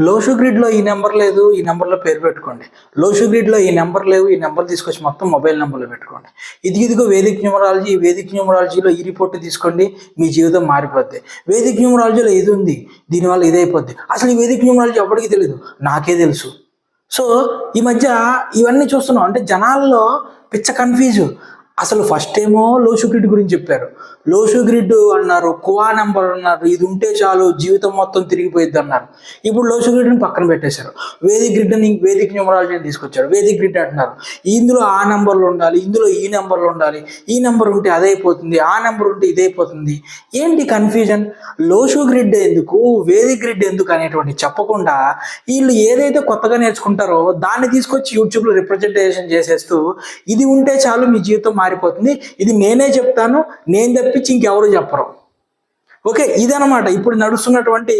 లోషు గ్రిడ్లో ఈ నెంబర్ లేదు, ఈ నెంబర్లో పేరు పెట్టుకోండి. లోషు గ్రిడ్లో ఈ నెంబర్ లేవు, ఈ నెంబర్ తీసుకొచ్చి మొత్తం మొబైల్ నెంబర్లో పెట్టుకోండి. ఇదిగో వేదిక్ న్యూమరాలజీ. ఈ వేదిక్ న్యూమరాలజీలో ఈ రిపోర్ట్ తీసుకోండి, మీ జీవితం మారిపోద్ది. వేదిక్ న్యూమరాలజీలో ఇది ఉంది, దీనివల్ల ఇదైపోద్ది. అసలు ఈ వేదిక్ న్యూమరాలజీ ఎవరికి తెలియదు, నాకే తెలుసు. సో ఈ మధ్య ఇవన్నీ చూస్తున్నాం. అంటే జనాల్లో పిచ్చ కన్ఫ్యూజు. అసలు ఫస్ట్ ఏమో లోషు గ్రిడ్ గురించి చెప్పారు, లోషు గ్రిడ్ అన్నారు, కువా నెంబర్ అన్నారు, ఇది ఉంటే చాలు జీవితం మొత్తం తిరిగిపోయిద్ది అన్నారు. ఇప్పుడు లోషు గ్రిడ్ని పక్కన పెట్టేశారు, వేదిక్ గ్రిడ్ అని వేదిక్ న్యూమరాలజీని తీసుకొచ్చారు. వేదిక్ గ్రిడ్ అంటున్నారు, ఇందులో ఆ నెంబర్లు ఉండాలి, ఇందులో ఈ నెంబర్లు ఉండాలి, ఈ నెంబర్ ఉంటే అదైపోతుంది, ఆ నెంబర్ ఉంటే ఇదైపోతుంది. ఏంటి కన్ఫ్యూజన్? లోషు గ్రిడ్ ఎందుకు, వేదిక్ గ్రిడ్ ఎందుకు అనేటువంటి చెప్పకుండా వీళ్ళు ఏదైతే కొత్తగా నేర్చుకుంటారో దాన్ని తీసుకొచ్చి యూట్యూబ్లో రిప్రజెంటేషన్ చేసేస్తూ ఇది ఉంటే చాలు మీ జీవితం మారిపోతుంది, ఇది నేనే చెప్తాను, నేను తప్పించి ఇంకెవరు చెప్పరు. ఓకే, ఇదనమాట ఇప్పుడు నడుస్తున్నటువంటి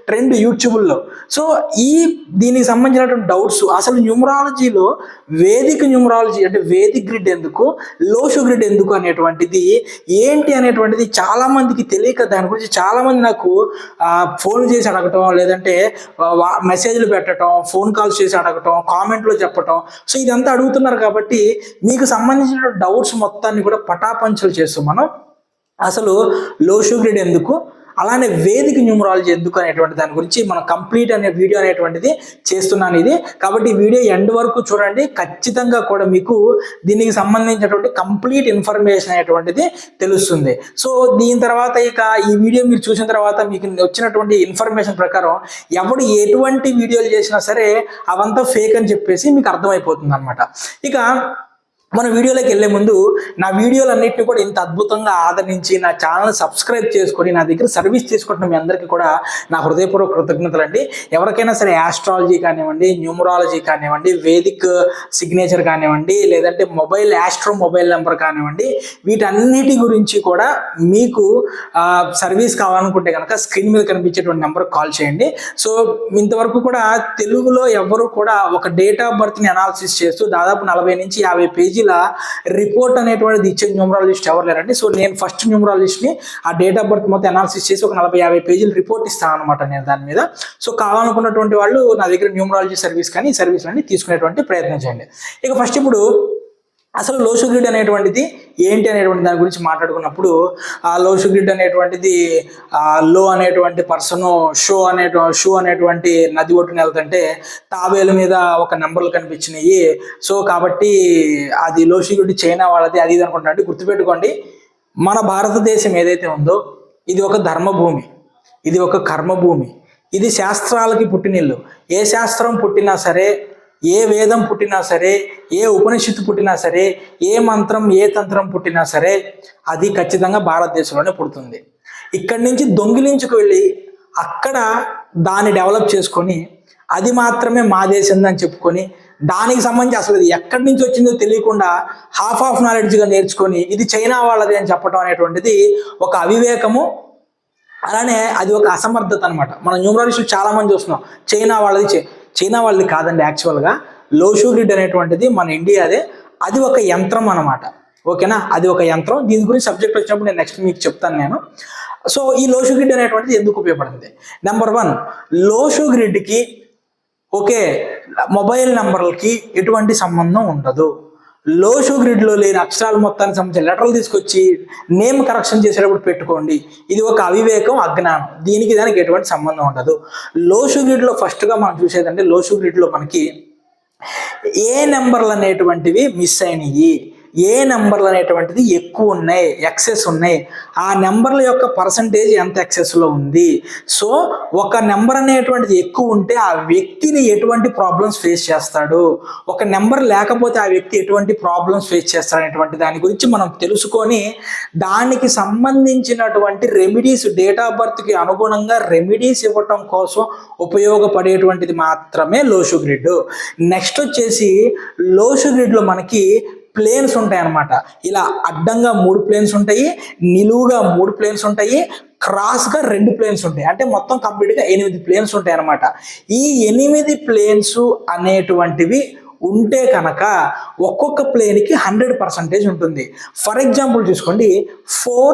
ట్రెండ్ యూట్యూబ్లో. సో దీనికి సంబంధించినటువంటి డౌట్స్, అసలు న్యూమరాలజీలో వేదిక్ న్యూమరాలజీ అంటే వేదిక్ గ్రిడ్ ఎందుకు, లోషు గ్రిడ్ ఎందుకు అనేటువంటిది ఏంటి అనేటువంటిది చాలామందికి తెలియక దాని గురించి చాలామంది నాకు ఫోన్ చేసి అడగటం, లేదంటే మెసేజ్లు పెట్టడం, ఫోన్ కాల్స్ చేసి అడగటం, కామెంట్లో చెప్పటం. సో ఇదంతా అడుగుతున్నారు కాబట్టి మీకు సంబంధించిన డౌట్స్ మొత్తాన్ని కూడా పటాపంచలు చేస్తూ మనం అసలు లోషు గ్రిడ్ ఎందుకు, అలానే వేదిక్ న్యూమరాలజీ ఎందుకు అనేటువంటి దాని గురించి మనం కంప్లీట్ అనే వీడియో అనేటువంటిది చేస్తున్నాను ఇది. కాబట్టి ఈ వీడియో ఎండ్ వరకు చూడండి, ఖచ్చితంగా కూడా మీకు దీనికి సంబంధించినటువంటి కంప్లీట్ ఇన్ఫర్మేషన్ అనేటువంటిది తెలుస్తుంది. సో దీని తర్వాత ఇక ఈ వీడియో మీరు చూసిన తర్వాత మీకు వచ్చినటువంటి ఇన్ఫర్మేషన్ ప్రకారం ఎవడు ఎటువంటి వీడియోలు చేసినా సరే అవంతా ఫేక్ అని చెప్పేసి మీకు అర్థమైపోతుంది అనమాట. ఇక మన వీడియోలోకి వెళ్ళే ముందు నా వీడియోలన్నింటినీ కూడా ఇంత అద్భుతంగా ఆదరించి నా ఛానల్ సబ్స్క్రైబ్ చేసుకొని నా దగ్గర సర్వీస్ తీసుకుంటున్న మీ అందరికీ కూడా నా హృదయపూర్వక కృతజ్ఞతలు అండి. ఎవరికైనా సరే ఆస్ట్రాలజీ కానివ్వండి, న్యూమరాలజీ కానివ్వండి, వేదిక్ సిగ్నేచర్ కానివ్వండి, లేదంటే ఆస్ట్రో మొబైల్ నెంబర్ కానివ్వండి, వీటన్నిటి గురించి కూడా మీకు సర్వీస్ కావాలనుకుంటే కనుక స్క్రీన్ మీద కనిపించేటువంటి నెంబర్కి కాల్ చేయండి. సో ఇంతవరకు కూడా తెలుగులో ఎవరు కూడా ఒక డేట్ ఆఫ్ బర్త్ని అనాలిసిస్ చేస్తూ దాదాపు 40 నుంచి 50 పేజీల రిపోర్ట్ అనేటువంటిది ఇచ్చే న్యూమరాలజిస్ట్ ఎవరు లేరండి. సో నేను ఫస్ట్ న్యూమరాలజిస్ట్ని ఆ డేట్ ఆఫ్ బర్త్ మొత్తం అనాలిసిస్ చేసి ఒక 40-50 పేజీల రిపోర్ట్ ఇస్తాను అనమాట నేను దాని మీద. సో కావాలనుకున్నటువంటి వాళ్ళు నా దగ్గర న్యూమరాలజీ సర్వీస్ కానీ ఈ సర్వీస్లన్నీ తీసుకునేటువంటి ప్రయత్నం చేయండి. ఇక ఫస్ట్ ఇప్పుడు అసలు లోషు గ్రిడ్ అనేటువంటిది ఏంటి అనేటువంటి దాని గురించి మాట్లాడుకున్నప్పుడు, ఆ లోషు గ్రిడ్ అనేటువంటిది లో అనేటువంటి పర్సను షూ అనేటువంటి నది ఒట్టుని వెళ్తుంటే తాబేలు మీద ఒక నెంబర్లు కనిపించినాయి. సో కాబట్టి అది లోషు గ్రిడ్ చైనా వాళ్ళది అది ఇది అనుకుంటున్నాడు. గుర్తుపెట్టుకోండి, మన భారతదేశం ఏదైతే ఉందో ఇది ఒక ధర్మభూమి, ఇది ఒక కర్మభూమి, ఇది శాస్త్రాలకి పుట్టినిల్లు. ఏ శాస్త్రం పుట్టినా సరే, ఏ వేదం పుట్టినా సరే, ఏ ఉపనిషత్తు పుట్టినా సరే, ఏ మంత్రం ఏ తంత్రం పుట్టినా సరే అది ఖచ్చితంగా భారతదేశంలోనే పుడుతుంది. ఇక్కడి నుంచి దొంగిలించుకు వెళ్ళి అక్కడ దాన్ని డెవలప్ చేసుకొని అది మాత్రమే మా దేశం అని చెప్పుకొని దానికి సంబంధించి అసలు ఇది ఎక్కడి నుంచి వచ్చిందో తెలియకుండా హాఫ్ ఆఫ్ నాలెడ్జ్గా నేర్చుకొని ఇది చైనా వాళ్ళది అని చెప్పడం అనేటువంటిది ఒక అవివేకము, అలానే అది ఒక అసమర్థత అనమాట. మన న్యూమరాలజిస్టులు చాలామంది చూస్తున్నాం చైనా వాళ్ళది కాదండి. యాక్చువల్గా లోషు గ్రిడ్ అనేటువంటిది మన ఇండియాదే, అది ఒక యంత్రం అనమాట. ఓకేనా, అది ఒక యంత్రం. దీని గురించి సబ్జెక్ట్ వచ్చినప్పుడు నేను నెక్స్ట్ మీకు చెప్తాను నేను. సో ఈ లోషు గ్రిడ్ అనేటువంటిది ఎందుకు ఉపయోగపడుతుంది? నెంబర్ 1, లోషు గ్రిడ్కి ఓకే మొబైల్ నెంబర్లకి ఎటువంటి సంబంధం ఉండదు. లోషు గ్రిడ్లో లేని అక్షరాలు మొత్తానికి సంబంధించిన లెటర్లు తీసుకొచ్చి నేమ్ కరెక్షన్ చేసేటప్పుడు పెట్టుకోండి. ఇది ఒక అవివేకం, అజ్ఞానం. దానికి ఎటువంటి సంబంధం ఉండదు. లోషు గ్రిడ్లో ఫస్ట్గా మనం చూసేదంటే లోషు గ్రిడ్లో మనకి ఏ నెంబర్లు అనేటువంటివి మిస్ అయినాయి, ఏ నెంబర్లు అనేటువంటిది ఎక్కువ ఉన్నాయి, ఎక్సెస్ ఉన్నాయి, ఆ నెంబర్ల యొక్క పర్సంటేజ్ ఎంత ఎక్సెస్లో ఉంది. సో ఒక నెంబర్ అనేటువంటిది ఎక్కువ ఉంటే ఆ వ్యక్తిని ఎటువంటి ప్రాబ్లమ్స్ ఫేస్ చేస్తాడు, ఒక నెంబర్ లేకపోతే ఆ వ్యక్తి ఎటువంటి ప్రాబ్లమ్స్ ఫేస్ చేస్తాడు అనేటువంటి దాని గురించి మనం తెలుసుకొని దానికి సంబంధించినటువంటి రెమెడీస్, డేట్ ఆఫ్ బర్త్కి అనుగుణంగా రెమెడీస్ ఇవ్వటం కోసం ఉపయోగపడేటువంటిది మాత్రమే లోషు గ్రిడ్. నెక్స్ట్ వచ్చేసి లోషు గ్రిడ్లో మనకి ప్లేన్స్ ఉంటాయి అన్నమాట. ఇలా అడ్డంగా 3 ప్లేన్స్ ఉంటాయి, నిలువుగా 3 ప్లేన్స్ ఉంటాయి, క్రాస్గా 2 ప్లేన్స్ ఉంటాయి. అంటే మొత్తం కంప్లీట్గా 8 ప్లేన్స్ ఉంటాయి అన్నమాట. ఈ 8 ప్లేన్స్ అనేటువంటివి ఉంటే కనుక ఒక్కొక్క ప్లేన్కి 100% ఉంటుంది. ఫర్ ఎగ్జాంపుల్ చూసుకోండి, 4,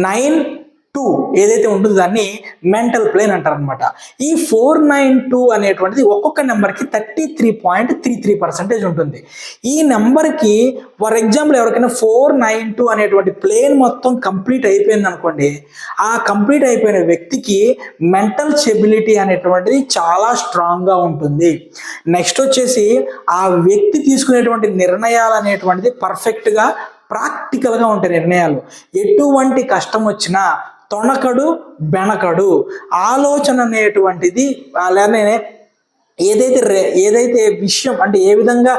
9, 2 ఏదైతే ఉంటుందో దాన్ని మెంటల్ ప్లేన్ అంటారు అనమాట. ఈ 492 అనేటువంటిది ఒక్కొక్క నెంబర్కి 33.33% ఉంటుంది. ఈ నెంబర్కి ఫర్ ఎగ్జాంపుల్ ఎవరికైనా 492 అనేటువంటి ప్లేన్ మొత్తం కంప్లీట్ అయిపోయింది అనుకోండి, ఆ కంప్లీట్ అయిపోయిన వ్యక్తికి మెంటల్ స్టెబిలిటీ అనేటువంటిది చాలా స్ట్రాంగ్గా ఉంటుంది. నెక్స్ట్ వచ్చేసి ఆ వ్యక్తి తీసుకునేటువంటి నిర్ణయాలు అనేటువంటిది పర్ఫెక్ట్గా ప్రాక్టికల్గా ఉంటాయి నిర్ణయాలు. ఎటువంటి కష్టం వచ్చినా తొణకడు బెనకడు. ఆలోచన అనేటువంటిది అలానే ఏదైతే విషయం అంటే ఏ విధంగా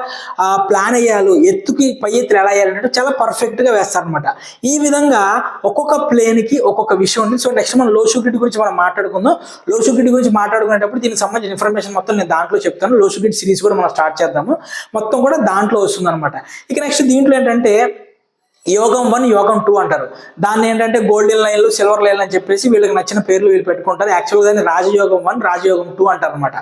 ప్లాన్ అయ్యాలో ఎత్తుకి పై ఎత్తులు ఎలా వేయాలంటే చాలా పర్ఫెక్ట్గా వేస్తారనమాట. ఈ విధంగా ఒక్కొక్క ప్లేన్కి ఒక్కొక్క విషయం ఉంది. సో నెక్స్ట్ మనం లో షుగ్రిటీ గురించి మనం మాట్లాడుకుందాం. లో షుగ్రిటీ గురించి మాట్లాడుకునేటప్పుడు దీనికి సంబంధించిన ఇన్ఫర్మేషన్ మొత్తం నేను దాంట్లో చెప్తాను. లో షుగ్రిటీ సిరీస్ కూడా మనం స్టార్ట్ చేద్దాము, మొత్తం కూడా దాంట్లో వస్తుంది అనమాట. ఇక నెక్స్ట్ దీంట్లో ఏంటంటే యోగం 1 యోగం 2 అంటారు. దాన్ని ఏంటంటే గోల్డెన్ లైన్లు సిల్వర్ లైన్లు అని చెప్పేసి వీళ్ళకి నచ్చిన పేర్లు వీళ్ళు పెట్టుకుంటారు. యాక్చువల్గా దాన్ని రాజయోగం 1 రాజయోగం 2 అంటారు అనమాట.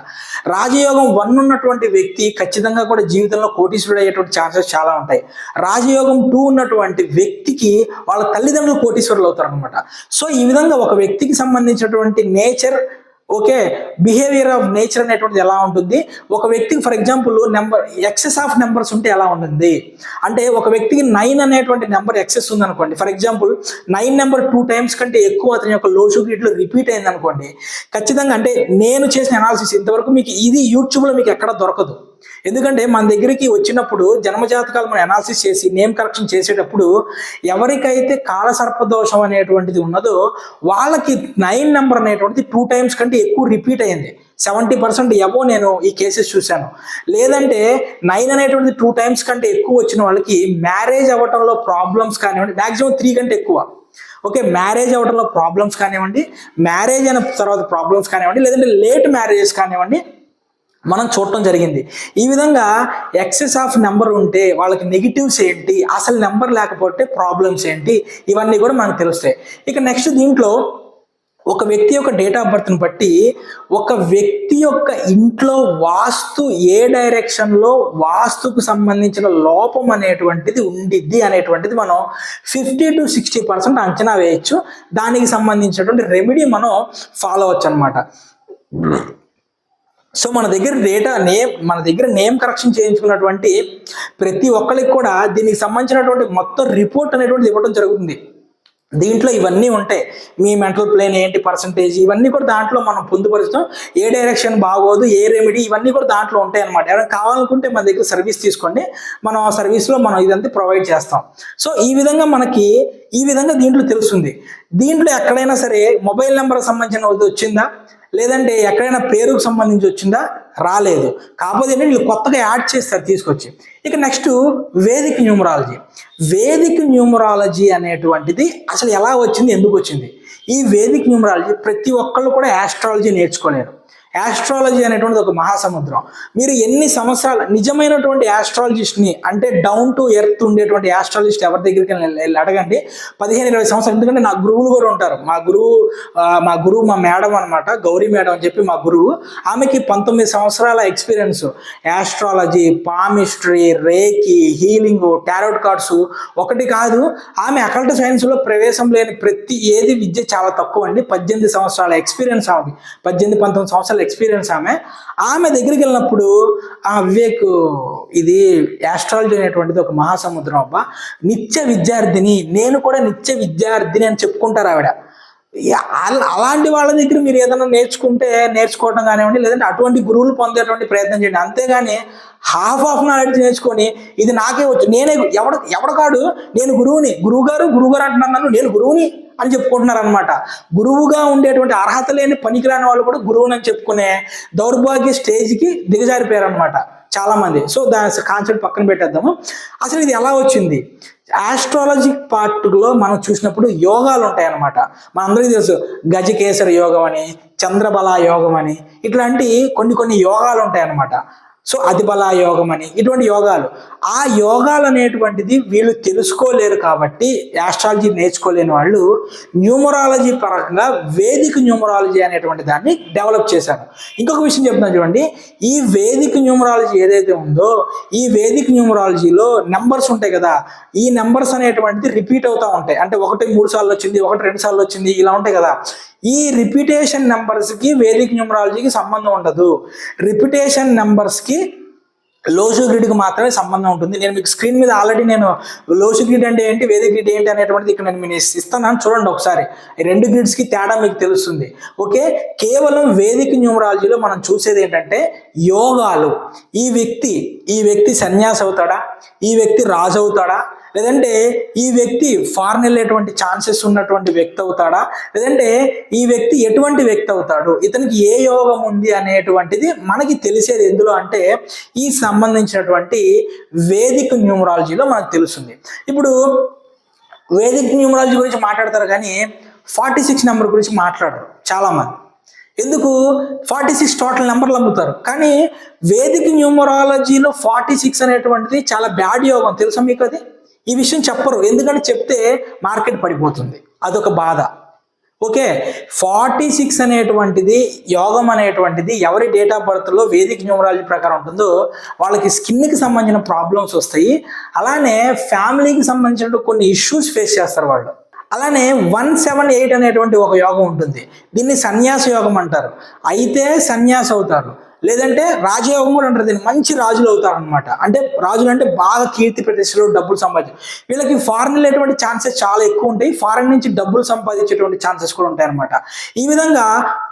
రాజయోగం 1 ఉన్నటువంటి వ్యక్తి ఖచ్చితంగా కూడా జీవితంలో కోటీశ్వరుడు అయ్యేటువంటి ఛాన్సెస్ చాలా ఉంటాయి. రాజయోగం 2 ఉన్నటువంటి వ్యక్తికి వాళ్ళ తల్లిదండ్రులు కోటీశ్వరులు అవుతారు అనమాట. సో ఈ విధంగా ఒక వ్యక్తికి సంబంధించినటువంటి nature okay behaviour of nature అనేటువంటిది ఎలా ఉంటుంది, ఒక వ్యక్తికి for example number excess of numbers ఉంటే ఎలా ఉంటుంది అంటే ఒక వ్యక్తికి 9 అనేటువంటి నెంబర్ ఎక్సెస్ ఉందనుకోండి. ఫర్ ఎగ్జాంపుల్ 9 నెంబర్ 2 టైమ్స్ కంటే ఎక్కువ అతని యొక్క లో షుగ్రిటీలో రిపీట్ అయింది అనుకోండి, ఖచ్చితంగా అంటే నేను చేసిన అనాలిసిస్ ఇంతవరకు మీకు ఇది యూట్యూబ్లో మీకు ఎక్కడ దొరకదు. ఎందుకంటే మన దగ్గరికి వచ్చినప్పుడు జన్మజాతకాలు మనం అనాలిసిస్ చేసి నేమ్ కరెక్షన్ చేసేటప్పుడు ఎవరికైతే కాలసర్పదోషం అనేటువంటిది ఉన్నదో వాళ్ళకి 9 నెంబర్ అనేటువంటిది 2 టైమ్స్ కంటే ఎక్కువ రిపీట్ అయింది. 70% ఎబో నేను ఈ కేసెస్ చూశాను. లేదంటే 9 అనేటువంటిది 2 టైమ్స్ కంటే ఎక్కువ వచ్చిన వాళ్ళకి మ్యారేజ్ అవ్వటంలో ప్రాబ్లమ్స్ కానివ్వండి, మ్యాక్సిమం 3 కంటే ఎక్కువ ఓకే మ్యారేజ్ అవ్వటంలో ప్రాబ్లమ్స్ కానివ్వండి, మ్యారేజ్ అయిన తర్వాత ప్రాబ్లమ్స్ కానివ్వండి, లేదంటే లేట్ మ్యారేజెస్ కానివ్వండి మనం చూడటం జరిగింది. ఈ విధంగా ఎక్సెస్ ఆఫ్ నెంబర్ ఉంటే వాళ్ళకి నెగిటివ్స్ ఏంటి, అసలు నెంబర్ లేకపోతే ప్రాబ్లమ్స్ ఏంటి, ఇవన్నీ కూడా మనకు తెలుస్తాయి. ఇక నెక్స్ట్ దీంట్లో ఒక వ్యక్తి యొక్క డేట్ ఆఫ్ బర్త్ని బట్టి ఒక వ్యక్తి యొక్క ఇంట్లో వాస్తు ఏ డైరెక్షన్లో వాస్తుకు సంబంధించిన లోపం అనేటువంటిది ఉండిద్ది అనేటువంటిది మనం 50 to 60% అంచనా వేయచ్చు. దానికి సంబంధించినటువంటి రెమెడీ మనం ఫాలో అవ్వచ్చు అనమాట. సో మన దగ్గర నేమ్ కరెక్షన్ చేయించుకున్నటువంటి ప్రతి ఒక్కరికి కూడా దీనికి సంబంధించినటువంటి మొత్తం రిపోర్ట్ అనేటువంటిది ఇవ్వడం జరుగుతుంది. దీంట్లో ఇవన్నీ ఉంటాయి. మీ మెంటల్ ప్లేన్ ఏంటి, పర్సంటేజ్, ఇవన్నీ కూడా దాంట్లో మనం పొందుపరుస్తాం. ఏ డైరెక్షన్ బాగోదు, ఏ రెమెడీ, ఇవన్నీ కూడా దాంట్లో ఉంటాయి అనమాట. ఎవరైనా కావాలనుకుంటే మన దగ్గర సర్వీస్ తీసుకోండి, మనం ఆ సర్వీస్లో మనం ఇదంతా ప్రొవైడ్ చేస్తాం. సో ఈ విధంగా మనకి దీంట్లో తెలుస్తుంది. దీంట్లో ఎక్కడైనా సరే మొబైల్ నెంబర్కి సంబంధించిన వచ్చిందా, లేదంటే ఎక్కడైనా పేరుకు సంబంధించి వచ్చిందా, రాలేదు. కాకపోతే వీళ్ళు కొత్తగా యాడ్ చేస్తారు తీసుకొచ్చి. ఇక నెక్స్ట్ వేదిక్ న్యూమరాలజీ అనేటువంటిది అసలు ఎలా వచ్చింది, ఎందుకు వచ్చింది? ఈ వేదిక్ న్యూమరాలజీ ప్రతి ఒక్కళ్ళు కూడా ఆస్ట్రాలజీ నేర్చుకోలేరు. ఆస్ట్రాలజీ అనేటువంటిది ఒక మహాసముద్రం. మీరు ఎన్ని సంవత్సరాలు నిజమైనటువంటి ఆస్ట్రాలజిస్ట్ని అంటే డౌన్ టు ఎర్త్ ఉండేటువంటి ఆస్ట్రాలజిస్ట్ ఎవరి దగ్గరికి వెళ్ళి అడగండి, 15-20 సంవత్సరాలు. ఎందుకంటే నా గురువులు కూడా ఉంటారు. మా మేడం అనమాట, గౌరీ మేడం అని చెప్పి మా గురువు. ఆమెకి 19 సంవత్సరాల ఎక్స్పీరియన్స్. ఆస్ట్రాలజీ, పామిస్ట్రీ, రేకి, హీలింగ్, టారోట్ కార్డ్స్ ఒకటి కాదు. ఆమె అకల్ట్ సైన్స్లో ప్రవేశం లేని ప్రతి విద్య చాలా తక్కువ అండి. 18 సంవత్సరాల ఎక్స్పీరియన్స్ ఆమెకి, 18-19 సంవత్సరాల ఎక్స్పీరియన్స్ ఆమె దగ్గరికి వెళ్ళినప్పుడు వివేక్ ఇది ఆస్ట్రాలజీ అనేటువంటిది ఒక మహాసముద్రం అబ్బా, నిత్య విద్యార్థిని, నేను కూడా నిత్య విద్యార్థిని అని చెప్పుకుంటారు ఆవిడ. అలాంటి వాళ్ళ దగ్గర మీరు ఏదైనా నేర్చుకోవడం కానివ్వండి, లేదంటే అటువంటి గురువులు పొందేటువంటి ప్రయత్నం చేయండి. అంతేగాని హాఫ్ ఆఫ్ నాలెడ్జ్ నేర్చుకొని ఇది నాకే వచ్చు, నేనే ఎవడకాడు, నేను గురువుగారు అంటున్నాను, నేను గురువుని అని చెప్పుకుంటున్నారు అనమాట. గురువుగా ఉండేటువంటి అర్హత లేని పనికిరాని వాళ్ళు కూడా గురువుని అని చెప్పుకునే దౌర్భాగ్య స్టేజ్కి దిగజారిపోయారు అనమాట చాలా మంది. సో దాని కాన్సెప్ట్ పక్కన పెట్టేద్దాము. అసలు ఇది ఎలా వచ్చింది? ఆస్ట్రాలజీ పార్ట్లో మనం చూసినప్పుడు యోగాలు ఉంటాయి అన్నమాట. మనందరికీ తెలుసు గజకేసరి యోగం అని, చంద్రబల యోగం అని, ఇట్లాంటి కొన్ని యోగాలు ఉంటాయి అన్నమాట. సో అతిబల యోగం అని ఇటువంటి యోగాలు, ఆ యోగాలు అనేటువంటిది వీళ్ళు తెలుసుకోలేరు కాబట్టి యాస్ట్రాలజీ నేర్చుకోలేని వాళ్ళు న్యూమరాలజీ పరంగా వేదిక న్యూమరాలజీ అనేటువంటి దాన్ని డెవలప్ చేశారు. ఇంకొక విషయం చెప్తున్నాను చూడండి, ఈ వేదిక న్యూమరాలజీ ఏదైతే ఉందో ఈ వేదిక న్యూమరాలజీలో నెంబర్స్ ఉంటాయి కదా, ఈ నెంబర్స్ అనేటువంటిది రిపీట్ అవుతూ ఉంటాయి. అంటే ఒకటి 3 సార్లు వచ్చింది, ఒకటి 2 సార్లు వచ్చింది, ఇలా ఉంటాయి కదా. ఈ రిపిటేషన్ నెంబర్స్కి వేదిక న్యూమరాలజీకి సంబంధం ఉండదు. రిపిటేషన్ నెంబర్స్కి లోషు గ్రిడ్కి మాత్రమే సంబంధం ఉంటుంది. నేను మీకు స్క్రీన్ మీద ఆల్రెడీ నేను లోషు గ్రిడ్ అంటే ఏంటి, వేదిక గ్రిడ్ ఏంటి అనేటువంటిది ఇక్కడ నేను మీకు ఇస్తాను, చూడండి ఒకసారి. ఈ 2 గ్రిడ్స్కి తేడా మీకు తెలుస్తుంది. ఓకే, కేవలం వేదిక న్యూమరాలజీలో మనం చూసేది ఏంటంటే యోగాలు. ఈ వ్యక్తి సన్యాసి అవుతాడా, ఈ వ్యక్తి రాజు అవుతాడా, లేదంటే ఈ వ్యక్తి ఫారెన్ వెళ్ళేటువంటి ఛాన్సెస్ ఉన్నటువంటి వ్యక్తి అవుతాడా, లేదంటే ఈ వ్యక్తి ఎటువంటి వ్యక్తి అవుతాడు, ఇతనికి ఏ యోగం ఉంది అనేటువంటిది మనకి తెలిసేది ఎందులో అంటే ఈ సంబంధించినటువంటి వేదిక న్యూమరాలజీలో మనకు తెలుస్తుంది. ఇప్పుడు వేదిక న్యూమరాలజీ గురించి మాట్లాడతారు కానీ 46 నెంబర్ గురించి మాట్లాడరు చాలామంది. ఎందుకు? 46 టోటల్ నెంబర్లు అమ్ముతారు. కానీ వేదిక న్యూమరాలజీలో 46 అనేటువంటిది చాలా బ్యాడ్ యోగం, తెలుసా మీకు? అది ఈ విషయం చెప్పరు, ఎందుకంటే చెప్తే మార్కెట్ పడిపోతుంది, అదొక బాధ. ఓకే, 46 అనేటువంటిది యోగం అనేటువంటిది ఎవరి డేట్ ఆఫ్ బర్త్లో వేదిక న్యూమరాలజీ ప్రకారం ఉంటుందో వాళ్ళకి స్కిన్కి సంబంధించిన ప్రాబ్లమ్స్ వస్తాయి, అలానే ఫ్యామిలీకి సంబంధించిన కొన్ని ఇష్యూస్ ఫేస్ చేస్తారు వాళ్ళు. అలానే 178 అనేటువంటి ఒక యోగం ఉంటుంది, దీన్ని సన్యాస యోగం అంటారు. అయితే సన్యాసి అవుతారు, లేదంటే రాజయోగం కూడా అంటారు. దీన్ని మంచి రాజులు అవుతారు అనమాట. అంటే రాజులు అంటే బాగా కీర్తి ప్రతిష్టలు, డబ్బులు సంపాదించు. వీళ్ళకి ఫారెన్ వెళ్ళేటువంటి ఛాన్సెస్ చాలా ఎక్కువ ఉంటాయి, ఫారెన్ నుంచి డబ్బులు సంపాదించేటువంటి ఛాన్సెస్ కూడా ఉంటాయి అనమాట. ఈ విధంగా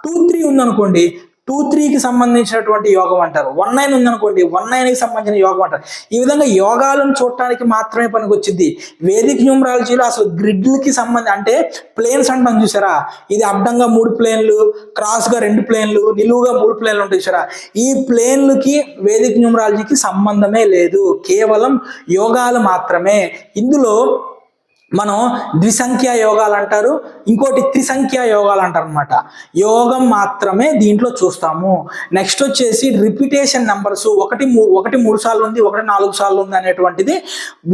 2-3 ఉందనుకోండి, 2-3కి సంబంధించినటువంటి యోగం అంటారు. 19 ఉందనుకోండి, 19కి సంబంధించిన యోగం అంటారు. ఈ విధంగా యోగాలను చూడటానికి మాత్రమే పనికి వచ్చింది. వేదిక న్యూమరాలజీలో అసలు గ్రిడ్లకి సంబంధించి అంటే ప్లేన్స్ అంటాం చూసారా, ఇది అడ్డంగా 3 ప్లేన్లు, క్రాస్గా 2 ప్లేన్లు, నిలువుగా 3 ప్లేన్లు ఉంటాయి చూసారా, ఈ ప్లేన్లకి వేదిక న్యూమరాలజీకి సంబంధమే లేదు, కేవలం యోగాలు మాత్రమే. ఇందులో మనం ద్విసంఖ్య యోగాలు అంటారు, ఇంకోటి త్రిసంఖ్య యోగాలు అంటారు అనమాట. యోగం మాత్రమే దీంట్లో చూస్తాము. నెక్స్ట్ వచ్చేసి రిపిటేషన్ నెంబర్స్, ఒకటి 3 సార్లు ఉంది, ఒకటి 4 సార్లు ఉంది అనేటువంటిది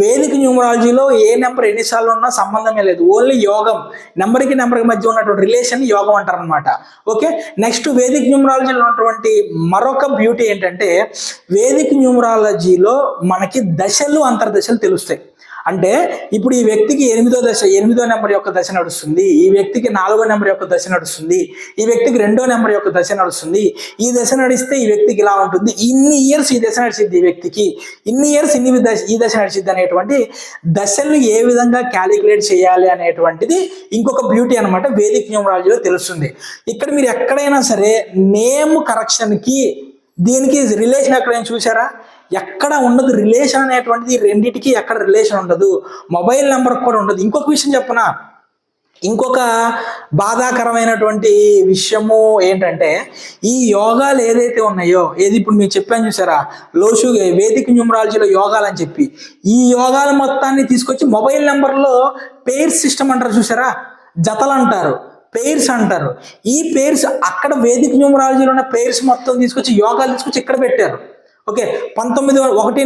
వేదిక న్యూమరాలజీలో ఏ నెంబర్ ఎన్నిసార్లు ఉన్నా సంబంధమే లేదు, ఓన్లీ యోగం, నెంబర్కి మధ్య ఉన్నటువంటి రిలేషన్ యోగం అంటారు అనమాట. ఓకే, నెక్స్ట్ వేదిక న్యూమరాలజీలో ఉన్నటువంటి మరొక బ్యూటీ ఏంటంటే వేదిక న్యూమరాలజీలో మనకి దశలు, అంతర్దశలు తెలుస్తాయి. అంటే ఇప్పుడు ఈ వ్యక్తికి 8వ నెంబర్ యొక్క దశ నడుస్తుంది, ఈ వ్యక్తికి 4వ నెంబర్ యొక్క దశ నడుస్తుంది, ఈ వ్యక్తికి 2వ నెంబర్ యొక్క దశ నడుస్తుంది, ఈ దశ నడిస్తే ఈ వ్యక్తికి ఇలా ఉంటుంది, ఇన్ని ఇయర్స్ ఈ దశ నడిచింది, ఈ వ్యక్తికి ఇన్ని ఇయర్స్ ఈ దశ నడిచింది అనేటువంటి దశలను ఏ విధంగా క్యాలిక్యులేట్ చేయాలి అనేటువంటిది ఇంకొక బ్యూటీ అనమాట, వేదిక న్యూమరాలజీలో తెలుస్తుంది. ఇక్కడ మీరు ఎక్కడైనా సరే నేమ్ కరెక్షన్కి దీనికి రిలేషన్ ఎక్కడైనా చూసారా? ఎక్కడ ఉండదు రిలేషన్ అనేటువంటిది, రెండింటికి ఎక్కడ రిలేషన్ ఉండదు, మొబైల్ నెంబర్ కూడా ఉండదు. ఇంకొక విషయం చెప్పనా, ఇంకొక బాధాకరమైనటువంటి విషయము ఏంటంటే ఈ యోగాలు ఏదైతే ఉన్నాయో, ఏది ఇప్పుడు మీరు చెప్పాను చూసారా లోషు వేదిక న్యూమరాలజీలో యోగాలు అని చెప్పి, ఈ యోగాల మొత్తాన్ని తీసుకొచ్చి మొబైల్ నెంబర్లో పెయిర్ సిస్టమ్ అంటారు చూసారా, జతలు అంటారు, పెయిర్స్ అంటారు. ఈ పెయిర్స్ అక్కడ వేదిక న్యూమరాలజీలో ఉన్న పెయిర్స్ మొత్తం తీసుకొచ్చి యోగాలు తీసుకొచ్చి ఇక్కడ పెట్టారు. ఓకే, 19 1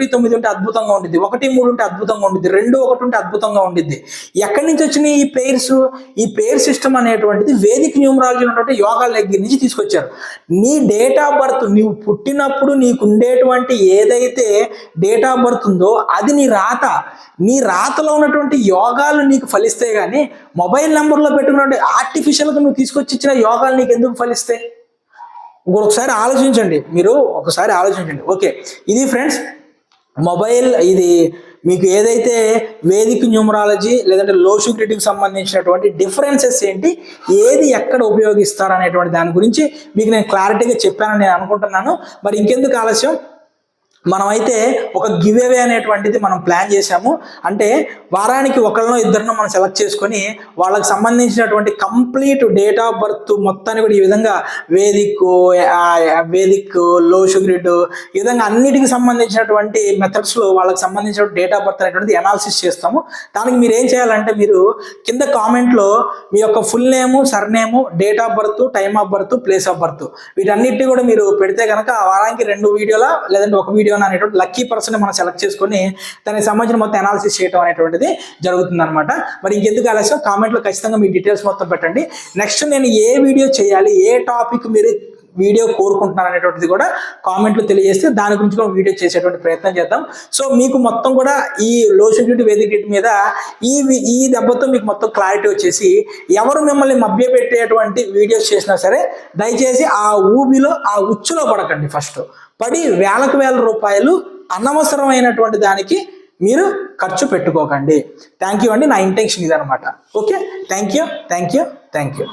9 ఉంటే అద్భుతంగా ఉంటుంది, 1 3 ఉంటే అద్భుతంగా ఉంటుంది, 2 1 ఉంటే అద్భుతంగా ఉంటుంది. ఎక్కడి నుంచి వచ్చినాయి ఈ పెయిర్స్? ఈ పెయిర్ సిస్టమ్ అనేటువంటిది వేదిక న్యూమరాలజీ ఉన్నటువంటి యోగాల దగ్గర నుంచి తీసుకొచ్చారు. నీ డేట్ ఆఫ్ బర్త్, నీవు పుట్టినప్పుడు నీకు ఉండేటువంటి ఏదైతే డేట్ ఆఫ్ బర్త్ ఉందో అది నీ రాతలో ఉన్నటువంటి యోగాలు నీకు ఫలిస్తాయి. కానీ మొబైల్ నెంబర్లో పెట్టుకున్నటువంటి ఆర్టిఫిషియల్గా నువ్వు తీసుకొచ్చి ఇచ్చిన యోగాలు నీకు ఎందుకు ఫలిస్తాయి? ఒకసారి ఆలోచించండి, మీరు ఒకసారి ఆలోచించండి. ఓకే, ఇది ఫ్రెండ్స్ మొబైల్, ఇది మీకు ఏదైతే వేదిక న్యూమరాలజీ లేదంటే లోషు గ్రిడ్కి సంబంధించినటువంటి డిఫరెన్సెస్ ఏంటి, ఏది ఎక్కడ ఉపయోగిస్తారు అనేటువంటి దాని గురించి మీకు నేను క్లారిటీగా చెప్పానని నేను అనుకుంటున్నాను. మరి ఇంకెందుకు ఆలస్యం, మనమైతే ఒక గివ్ అవే అనేటువంటిది మనం ప్లాన్ చేసాము. అంటే వారానికి ఒకళ్ళనో ఇద్దరినో మనం సెలెక్ట్ చేసుకొని వాళ్ళకి సంబంధించినటువంటి కంప్లీట్ డేట్ ఆఫ్ బర్త్ మొత్తాన్ని కూడా ఈ విధంగా వేదిక్ లోషు గ్రిడ్ ఈ విధంగా అన్నిటికి సంబంధించినటువంటి మెథడ్స్లో వాళ్ళకి సంబంధించిన డేట్ ఆఫ్ బర్త్ అనేటువంటిది అనాలిసిస్ చేస్తాము. దానికి మీరు ఏం చేయాలంటే మీరు కింద కామెంట్లో మీ యొక్క full name, surname, date of birth, time of birth, place of birth వీటన్నిటిని కూడా మీరు పెడితే కనుక ఆ వారానికి 2 వీడియోలా లేదంటే ఒక వీడియో అనేటువంటి లక్కీ పర్సన్ మనం సెలెక్ట్ చేసుకొని దానికి సంబంధించిన మొత్తం అనాలిసిస్ చేయడం అనేటువంటిది జరుగుతుంది అనమాట. మరి ఇంకెందుకు ఆలస్యం, కామెంట్లో ఖచ్చితంగా మీ డీటెయిల్స్ మొత్తం పెట్టండి. నెక్స్ట్ నేను ఏ వీడియో చేయాలి, ఏ టాపిక్ మీరు వీడియో కోరుకుంటున్నారు అనేటువంటిది కూడా కామెంట్లో తెలియజేస్తే దాని గురించి కూడా వీడియో చేసేటువంటి ప్రయత్నం చేద్దాం. సో మీకు మొత్తం కూడా ఈ లోషు గ్రిడ్, వేదిక్ గ్రిడ్ మీద ఈ దెబ్బతో మీకు మొత్తం క్లారిటీ వచ్చేసి ఎవరు మిమ్మల్ని మభ్యపెట్టేటువంటి వీడియోస్ చేసినా సరే దయచేసి ఆ ఊబిలో, ఆ ఉచ్చులో పడకండి. ఫస్ట్ పడి వేల రూపాయలు అనవసరమైనటువంటి దానికి మీరు ఖర్చు పెట్టుకోకండి. థ్యాంక్ యూ అండి. నా ఇంటెన్షన్ ఇదనమాట. Okay, thank you.